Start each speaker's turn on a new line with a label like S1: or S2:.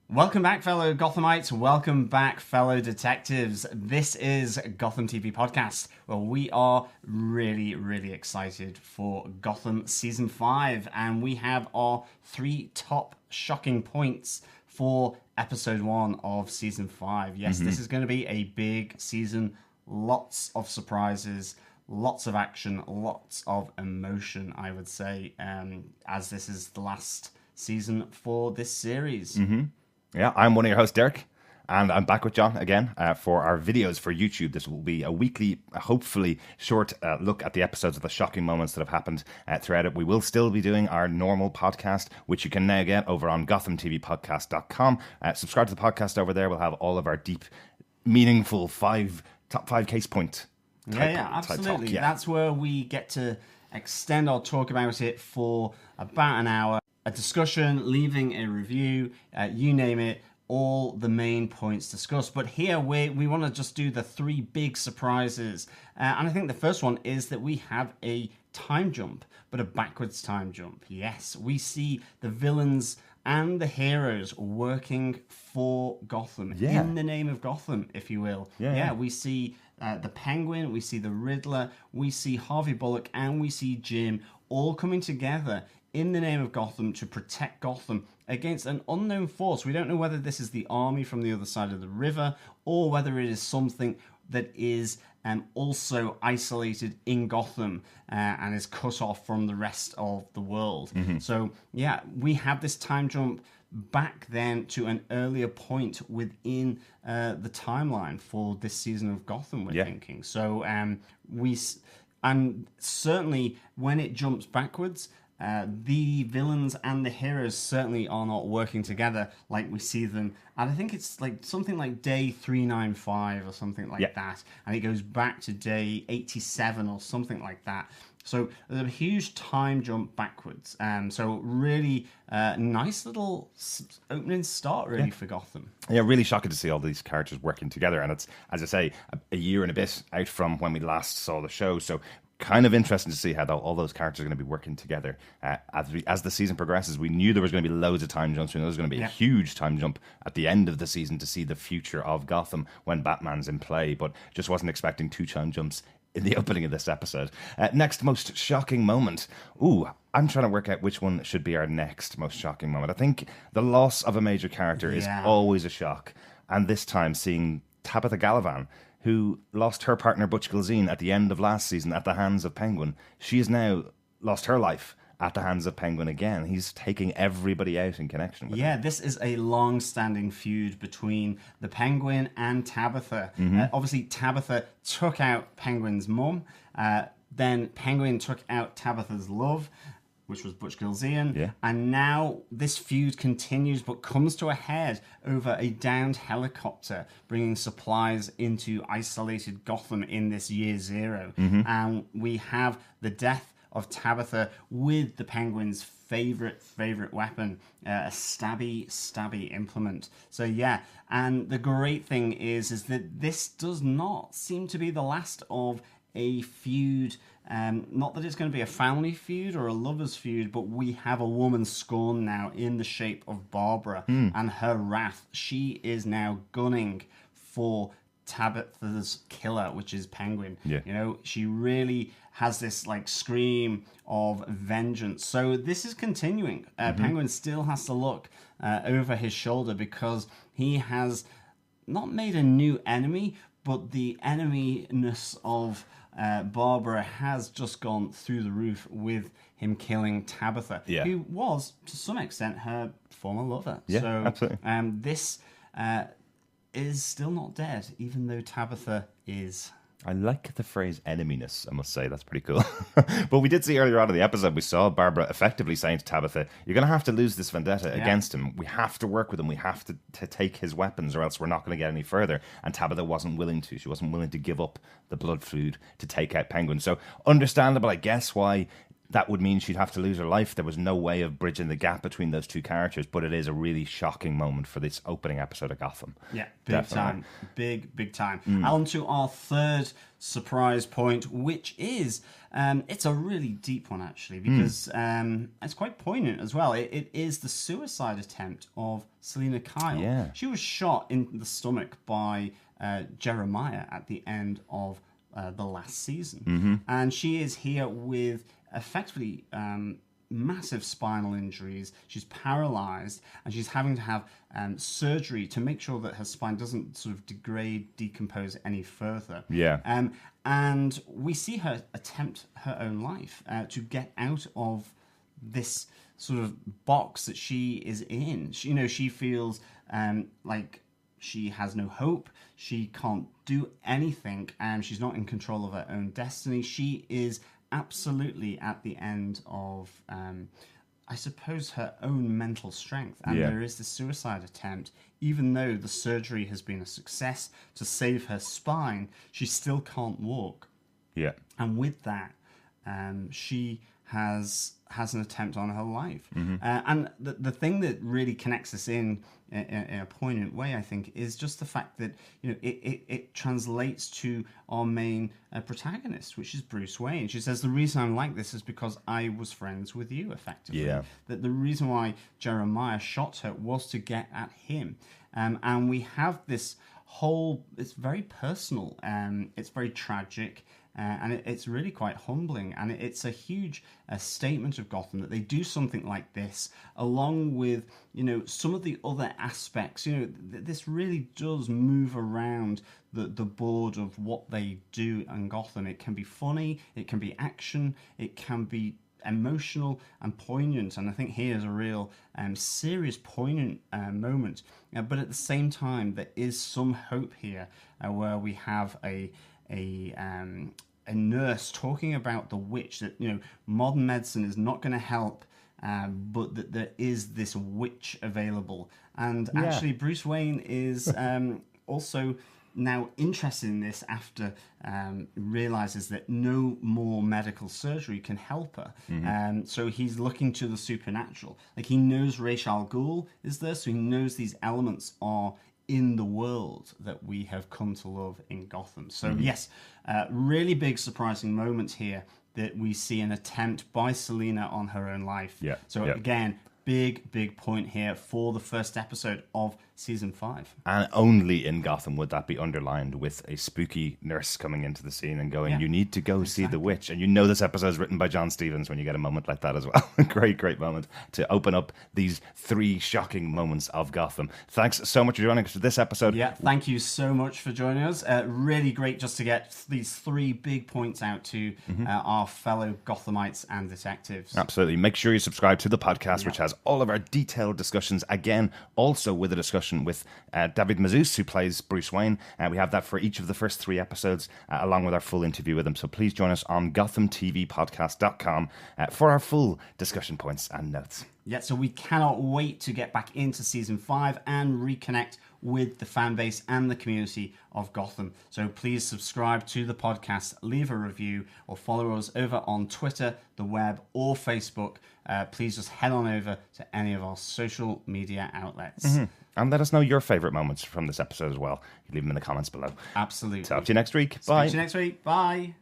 S1: Welcome back, fellow Gothamites. Welcome back, fellow detectives. This is Gotham TV Podcast. Well, we are really excited for Gotham Season 5, and we have our 3 top shocking points for Episode 1 of Season 5. Yes, This is going to be a big season. Lots of surprises, lots of action, lots of emotion, I would say, as this is the last season for this series.
S2: Yeah, I'm one of your hosts, Derek, and I'm back with John again for our videos for YouTube. This will be a weekly, hopefully short look at the episodes of the shocking moments that have happened throughout it. We will still be doing our normal podcast, which you can now get over on GothamTVPodcast.com. Subscribe to the podcast over there. We'll have all of our deep, meaningful top five case point.
S1: Yeah, absolutely. That's where we get to extend our talk about it for about an hour. A discussion, leaving a review, you name it, all the main points discussed. But here we want to just do the 3 big surprises. And I think the first one is that we have a time jump, but a backwards time jump. Yes, we see the villains and the heroes working for Gotham, in the name of Gotham, if you will. Yeah. We see the Penguin, we see the Riddler, we see Harvey Bullock, and we see Jim all coming together in the name of Gotham to protect Gotham against an unknown force. We don't know whether this is the army from the other side of the river or whether it is something that is also isolated in Gotham and is cut off from the rest of the world. So, yeah, we have this time jump back then to an earlier point within the timeline for this season of Gotham, we're thinking. So, and certainly when it jumps backwards, the villains and the heroes certainly are not working together like we see them. And I think it's like something like day 395 or something like that. And it goes back to day 87 or something like that. So there's a huge time jump backwards. So really nice little opening start really for Gotham.
S2: Yeah, really shocking to see all these characters working together. And it's, as I say, a year and a bit out from when we last saw the show. So kind of interesting to see how all those characters are going to be working together as the season progresses. We knew there was going to be loads of time jumps. We knew there was going to be a huge time jump at the end of the season to see the future of Gotham when Batman's in play, but just wasn't expecting 2 time jumps in the opening of this episode. Next most shocking moment. Ooh, I'm trying to work out which one should be our next most shocking moment. I think the loss of a major character is always a shock, and this time seeing Tabitha Gallivan, who lost her partner Butch Gilzean at the end of last season at the hands of Penguin. She has now lost her life at the hands of Penguin again. He's taking everybody out in connection with him.
S1: This is a long-standing feud between the Penguin and Tabitha. Obviously, Tabitha took out Penguin's mum. Then Penguin took out Tabitha's love, which was Butch Gilzean. And now this feud continues but comes to a head over a downed helicopter bringing supplies into isolated Gotham in this year 0. And we have the death of Tabitha with the Penguin's favorite weapon, a stabby implement. So yeah, and the great thing is that this does not seem to be the last of a feud. Not that it's going to be a family feud or a lover's feud, but we have a woman scorned now in the shape of Barbara and her wrath. She is now gunning for Tabitha's killer, which is Penguin. You know, she really has this like scream of vengeance. So this is continuing. Penguin still has to look over his shoulder because he has not made a new enemy, but the enemyness of Barbara has just gone through the roof with him killing Tabitha, who was, to some extent, her former lover.
S2: So, absolutely.
S1: This is still not dead, even though Tabitha is.
S2: I like the phrase eneminess, I must say. That's pretty cool. But we did see earlier on in the episode, we saw Barbara effectively saying to Tabitha, you're going to have to lose this vendetta against him. We have to work with him. We have to take his weapons or else we're not going to get any further. And Tabitha wasn't willing to. She wasn't willing to give up the blood food to take out Penguin. So understandable, I guess, why that would mean she'd have to lose her life. There was no way of bridging the gap between those two characters, but it is a really shocking moment for this opening episode of Gotham.
S1: Yeah, big time. Big time. On to our third surprise point, which is, it's a really deep one, actually, because it's quite poignant as well. It is the suicide attempt of Selina Kyle.
S2: Yeah.
S1: She was shot in the stomach by Jeremiah at the end of the last season. And she is here with effectively massive spinal injuries. She's paralyzed, and she's having to have surgery to make sure that her spine doesn't sort of degrade, decompose any further.
S2: Yeah.
S1: And we see her attempt her own life to get out of this sort of box that she is in. She feels like she has no hope. She can't do anything, and she's not in control of her own destiny. She is absolutely at the end of, I suppose, her own mental strength. And there is this suicide attempt. Even though the surgery has been a success to save her spine, she still can't walk.
S2: Yeah.
S1: And with that, she has an attempt on her life. And the thing that really connects us in a poignant way, I think, is just the fact that it translates to our main protagonist, which is Bruce Wayne. She says, the reason I'm like this is because I was friends with you, effectively.
S2: Yeah.
S1: That the reason why Jeremiah shot her was to get at him. And we have this whole, it's very personal, it's very tragic, and it's really quite humbling, and it's a huge statement of Gotham that they do something like this, along with some of the other aspects. This really does move around the board of what they do in Gotham. It can be funny, it can be action, it can be emotional and poignant, and I think here's a real serious, poignant moment. But at the same time, there is some hope here, where we have a nurse talking about the witch, that modern medicine is not going to help, but that there is this witch available. And actually, Bruce Wayne is also now interested in this after realizes that no more medical surgery can help her. So he's looking to the supernatural. Like, he knows Ra's al Ghul is there, so he knows these elements are in the world that we have come to love in Gotham. So yes, really big surprising moment here that we see an attempt by Selina on her own life. Again, big point here for the first episode of season 5.
S2: And only in Gotham would that be underlined with a spooky nurse coming into the scene and going, you need to go see the witch. And this episode is written by John Stevens when you get a moment like that as well. Great moment to open up these 3 shocking moments of Gotham. Thanks so much for joining us for this episode.
S1: Yeah, thank you so much for joining us. Really great just to get these 3 big points out to our fellow Gothamites and detectives.
S2: Absolutely. Make sure you subscribe to the podcast, which has all of our detailed discussions. Again, also with a discussion with David Mazouz, who plays Bruce Wayne. We have that for each of the first 3 episodes, along with our full interview with him. So please join us on GothamTVPodcast.com for our full discussion points and notes.
S1: Yeah, so we cannot wait to get back into season 5 and reconnect with the fan base and the community of Gotham. So please subscribe to the podcast, leave a review, or follow us over on Twitter, the web, or Facebook. Please just head on over to any of our social media outlets.
S2: And let us know your favourite moments from this episode as well. Leave them in the comments below.
S1: Absolutely.
S2: Talk to you next week.
S1: Bye. Speak to you next week. Bye.